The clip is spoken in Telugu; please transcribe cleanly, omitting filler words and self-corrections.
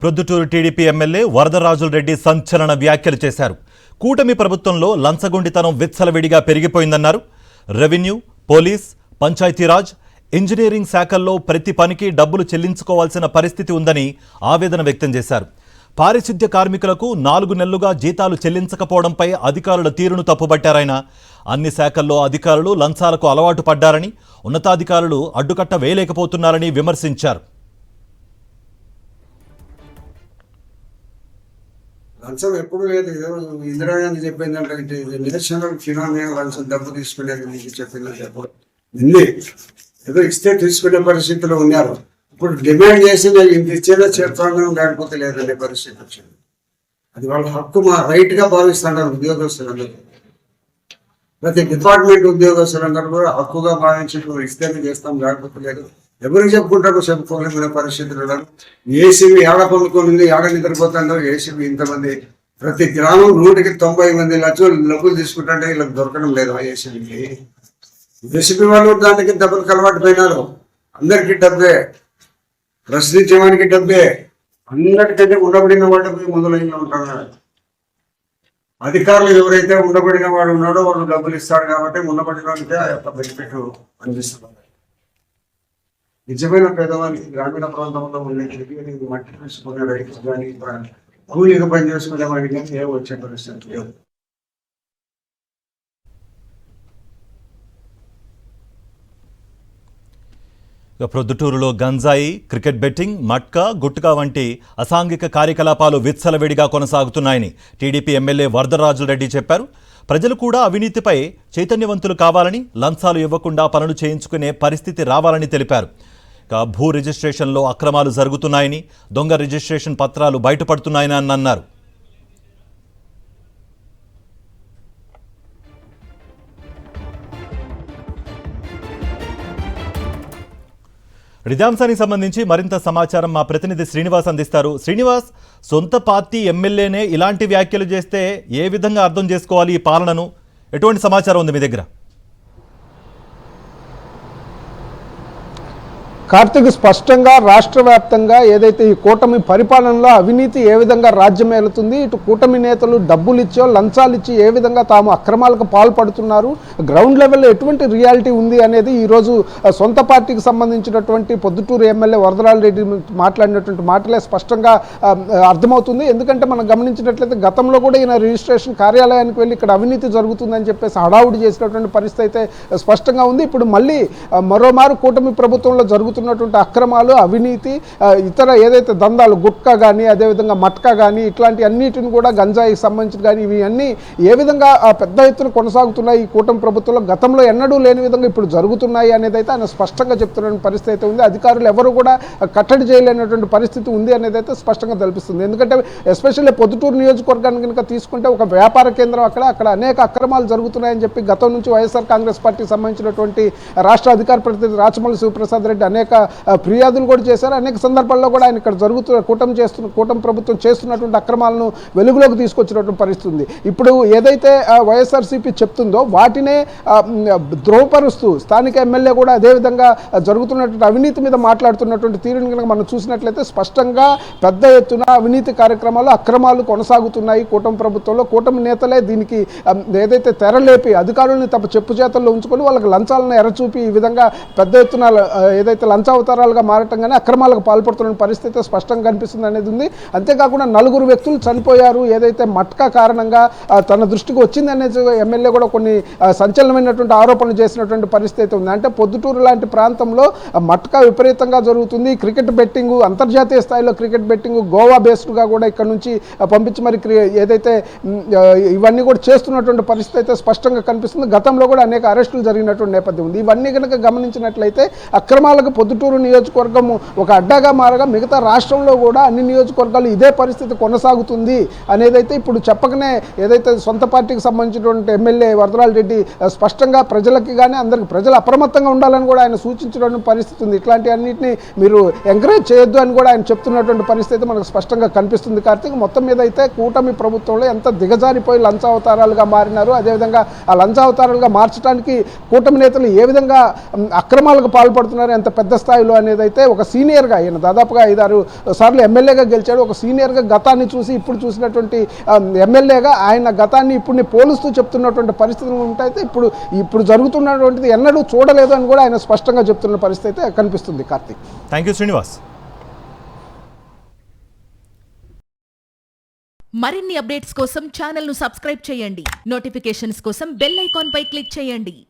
ప్రొద్దుటూరు టీడీపీ ఎమ్మెల్యే వరదరాజుల రెడ్డి సంచలన వ్యాఖ్యలు చేశారు. కూటమి ప్రభుత్వంలో లంచగొండితనం విచ్చలవిడిగా పెరిగిపోయిందన్నారు. రెవెన్యూ, పోలీస్, పంచాయతీరాజ్, ఇంజనీరింగ్ శాఖల్లో ప్రతి పనికి డబ్బులు చెల్లించుకోవాల్సిన పరిస్థితి ఉందని ఆవేదన వ్యక్తం చేశారు. పారిశుద్ధ్య కార్మికులకు 4 నెలలుగా జీతాలు చెల్లించకపోవడంపై అధికారుల తీరును తప్పుబట్టారాయన. అన్ని శాఖల్లో అధికారులు లంచాలకు అలవాటు పడ్డారని, ఉన్నతాధికారులు అడ్డుకట్ట వేయలేకపోతున్నారని విమర్శించారు. లంచం ఎప్పుడు లేదు. ఇందిరాగాంధీ చెప్పిందంటే నేషనల్ ఫినామినా లంచం డబ్బు తీసుకునేది నీకు చెప్పిందంటే ఎప్పుడు ఉంది. ఏదో ఇస్తే తీసుకునే పరిస్థితిలో ఉన్నారు. ఇప్పుడు డిమాండ్ చేసి నేను ఇంత ఇచ్చేదో చేస్తాను లేకపోతే లేదనే పరిస్థితి వచ్చింది. అది వాళ్ళ హక్కు, మా రైట్ గా భావిస్తున్నారు ఉద్యోగస్తులందరూ. ప్రతి డిపార్ట్మెంట్ ఉద్యోగస్తులందరూ కూడా హక్కుగా భావించి ఇస్తేనే చేస్తాం లేకపోతే లేదు. ఎవరికి చెప్పుకుంటారో చెప్పుకోలేమైన పరిస్థితులు ఉన్నారు. ఏసీబీ ఏడ పొందుకుంది, ఏడ నిద్రపోతుందో ఏసీబీ ఇంతమంది. ప్రతి గ్రామం 190 మంది డబ్బులు తీసుకుంటుంటే వీళ్ళకి దొరకడం లేదు. ఏసీబీకి ఏసీబీ వాళ్ళు దానికి డబ్బులకు అలవాటు పోయినారు. అందరికీ డబ్బే, ప్రశ్నించేవానికి డబ్బే. అందరికంటే ఉండబడిన వాడు మొదలైన ఉంటున్నారు. అధికారులు ఎవరైతే ఉండబడిన వాడు ఉన్నాడో వాళ్ళు డబ్బులు ఇస్తాడు కాబట్టి ఉండబడిన వాడితే ఆ యొక్క బెనిఫిట్ అందిస్తున్నారు. నిజమైన పేదవానికి గ్రామీణ ప్రాంతంలో ఉండే మట్టి తీసుకునే రైతులు కానీ కూలీగా పని చేసుకునే వాడికి కానీ ఏ వచ్చే పరిస్థితి లేదు. ప్రొద్దుటూరులో గంజాయి, క్రికెట్ బెట్టింగ్, మట్కా, గుట్కా వంటి అసాంఘిక కార్యకలాపాలు విచ్చలవిడిగా కొనసాగుతున్నాయని టీడీపీ ఎమ్మెల్యే వరదరాజుల రెడ్డి చెప్పారు. ప్రజలు కూడా అవినీతిపై చైతన్యవంతులు కావాలని, లంచాలు ఇవ్వకుండా పనులు చేయించుకునే పరిస్థితి రావాలని తెలిపారు. భూ రిజిస్ట్రేషన్లో అక్రమాలు జరుగుతున్నాయని, దొంగ రిజిస్ట్రేషన్ పత్రాలు బయటపడుతున్నాయని అన్నారు. ఇదే అంశానికి సంబంధించి మరింత సమాచారం మా ప్రతినిధి శ్రీనివాస్ అందిస్తారు. శ్రీనివాస్, సొంత పార్టీ ఎమ్మెల్యేనే ఇలాంటి వ్యాఖ్యలు చేస్తే ఏ విధంగా అర్థం చేసుకోవాలి ఈ పాలనను? ఎటువంటి సమాచారం ఉంది మీ దగ్గర? కార్తీక్, స్పష్టంగా రాష్ట్ర వ్యాప్తంగా ఏదైతే ఈ కూటమి పరిపాలనలో అవినీతి ఏ విధంగా రాజ్యమేలుతుంది, ఇటు కూటమి నేతలు డబ్బులు ఇచ్చో లంచాలు ఇచ్చి ఏ విధంగా తాము అక్రమాలకు పాల్పడుతున్నారు, గ్రౌండ్ లెవెల్లో ఎటువంటి రియాలిటీ ఉంది అనేది ఈరోజు సొంత పార్టీకి సంబంధించినటువంటి పొద్దుటూరు ఎమ్మెల్యే వరదరాజుల రెడ్డి మాట్లాడినటువంటి మాటలే స్పష్టంగా అర్థమవుతుంది. ఎందుకంటే మనం గమనించినట్లయితే గతంలో కూడా ఈయన రిజిస్ట్రేషన్ కార్యాలయానికి వెళ్ళి ఇక్కడ అవినీతి జరుగుతుందని చెప్పేసి హడావుడి చేసినటువంటి పరిస్థితి అయితే స్పష్టంగా ఉంది. ఇప్పుడు మళ్ళీ మరోమారు కూటమి ప్రభుత్వంలో జరుగుతున్నటువంటి అక్రమాలు, అవినీతి, ఇతర ఏదైతే దందాలు, గుట్కా కానీ అదేవిధంగా మట్కా కానీ ఇట్లాంటి అన్నిటిని కూడా గంజాయికి సంబంధించి కానీ ఇవి అన్నీ ఏ విధంగా పెద్ద ఎత్తున కొనసాగుతున్నాయి ఈ కూటమి ప్రభుత్వంలో, గతంలో ఎన్నడూ లేని విధంగా ఇప్పుడు జరుగుతున్నాయి అనేది అయితే ఆయన స్పష్టంగా చెప్తున్న పరిస్థితి అయితే ఉంది. అధికారులు ఎవరు కూడా కట్టడి చేయలేనటువంటి పరిస్థితి ఉంది అనేది అయితే స్పష్టంగా తెలుపిస్తుంది. ఎందుకంటే ఎస్పెషల్లీ పొద్దుటూరు నియోజకవర్గాన్ని కనుక తీసుకుంటే ఒక వ్యాపార కేంద్రం, అక్కడ అనేక అక్రమాలు జరుగుతున్నాయని చెప్పి గతం నుంచి వైఎస్ఆర్ కాంగ్రెస్ పార్టీకి సంబంధించినటువంటి రాష్ట్ర అధికార ప్రతినిధి రాచమల్లి శివప్రసాద్ రెడ్డి అనేక ఫిర్యాదులు కూడా చేశారు. అనేక సందర్భాల్లో కూడా ఆయన ఇక్కడ కూటమి ప్రభుత్వం చేస్తున్నటువంటి అక్రమాలను వెలుగులోకి తీసుకొచ్చినటువంటి పరిస్థితి ఉంది. ఇప్పుడు ఏదైతే వైఎస్ఆర్సీపీ చెప్తుందో వాటినే ద్రోహపరుస్తూ స్థానిక ఎమ్మెల్యే కూడా అదేవిధంగా జరుగుతున్నటువంటి అవినీతి మీద మాట్లాడుతున్నటువంటి తీరుని కనుక మనం చూసినట్లయితే స్పష్టంగా పెద్ద ఎత్తున అవినీతి కార్యక్రమాలు, అక్రమాలు కొనసాగుతున్నాయి కూటమి ప్రభుత్వంలో. కూటమి నేతలే దీనికి ఏదైతే తెరలేపి అధికారులను తమ చెప్పు చేతల్లో ఉంచుకొని వాళ్ళకి లంచాలను ఎరచూపి ఈ విధంగా పెద్ద ఎత్తున ఏదైతే లంచావతారాలుగా మారటం కానీ అక్రమాలకు పాల్పడుతున్న పరిస్థితి స్పష్టంగా కనిపిస్తుంది అనేది ఉంది. అంతేకాకుండా 4 వ్యక్తులు చనిపోయారు ఏదైతే మట్కా కారణంగా తన దృష్టికి వచ్చింది అనేది ఎమ్మెల్యే కూడా కొన్ని సంచలనమైనటువంటి ఆరోపణలు చేసినటువంటి పరిస్థితి ఉంది. అంటే పొద్దుటూరు లాంటి ప్రాంతంలో మట్కా విపరీతంగా జరుగుతుంది. క్రికెట్ బెట్టింగ్, అంతర్జాతీయ స్థాయిలో క్రికెట్ బెట్టింగ్ గోవా బేస్డ్గా కూడా ఇక్కడ నుంచి పంపించి మరి ఏదైతే ఇవన్నీ కూడా చేస్తున్నటువంటి పరిస్థితి అయితే స్పష్టంగా కనిపిస్తుంది. గతంలో కూడా అనేక అరెస్టులు జరిగినటువంటి నేపథ్యం ఉంది. ఇవన్నీ కనుక గమనించినట్లయితే అక్రమాలకు పొద్దుటూరు నియోజకవర్గము ఒక అడ్డాగా మారగా మిగతా రాష్ట్రంలో కూడా అన్ని నియోజకవర్గాలు ఇదే పరిస్థితి కొనసాగుతుంది అనేదైతే ఇప్పుడు చెప్పకనే ఏదైతే సొంత పార్టీకి సంబంధించినటువంటి ఎమ్మెల్యే వరదరాజుల రెడ్డి స్పష్టంగా ప్రజలకి కానీ అందరికి ప్రజలు అప్రమత్తంగా ఉండాలని కూడా ఆయన సూచించినటువంటి పరిస్థితి ఉంది. ఇట్లాంటి అన్నింటినీ మీరు ఎంకరేజ్ చేయొద్దు అని కూడా ఆయన చెప్తున్నటువంటి పరిస్థితి మనకు స్పష్టంగా కనిపిస్తుంది. కార్తీక్, మొత్తం మీద అయితే కూటమి ప్రభుత్వంలో ఎంత దిగజారిపోయి లంచావతారాలుగా మారినారు, అదేవిధంగా ఆ లంచావతారాలుగా మార్చడానికి కూటమి నేతలు ఏ విధంగా అక్రమాలకు పాల్పడుతున్నారు, ఎంత పెద్ద స్థాయిలో అనేది అయితే ఒక సీనియర్గా ఆయన దాదాపుగా 5-6 సార్లు ఎమ్మెల్యేగా గెలిచాడు. ఒక సీనియర్గా గతాన్ని చూసి ఇప్పుడు చూసినటువంటి ఎమ్మెల్యేగా ఆయన గతాన్ని ఇప్పుడు పోలుస్తూ చెప్తున్నటువంటి పరిస్థితులు ఉంటాయితే ఇప్పుడు జరుగుతున్నటువంటిది ఎన్నడూ చూడలేదు అని కూడా ఆయన స్పష్టంగా చెప్తున్న పరిస్థితి అయితే కనిపిస్తుంది. Karthik, thank you Srinivas. మరిన్ని అప్డేట్స్ కోసం ఛానల్ను సబ్స్క్రైబ్ చేయండి. నోటిఫికేషన్స్ కోసం బెల్ ఐకాన్ పై క్లిక్ చేయండి.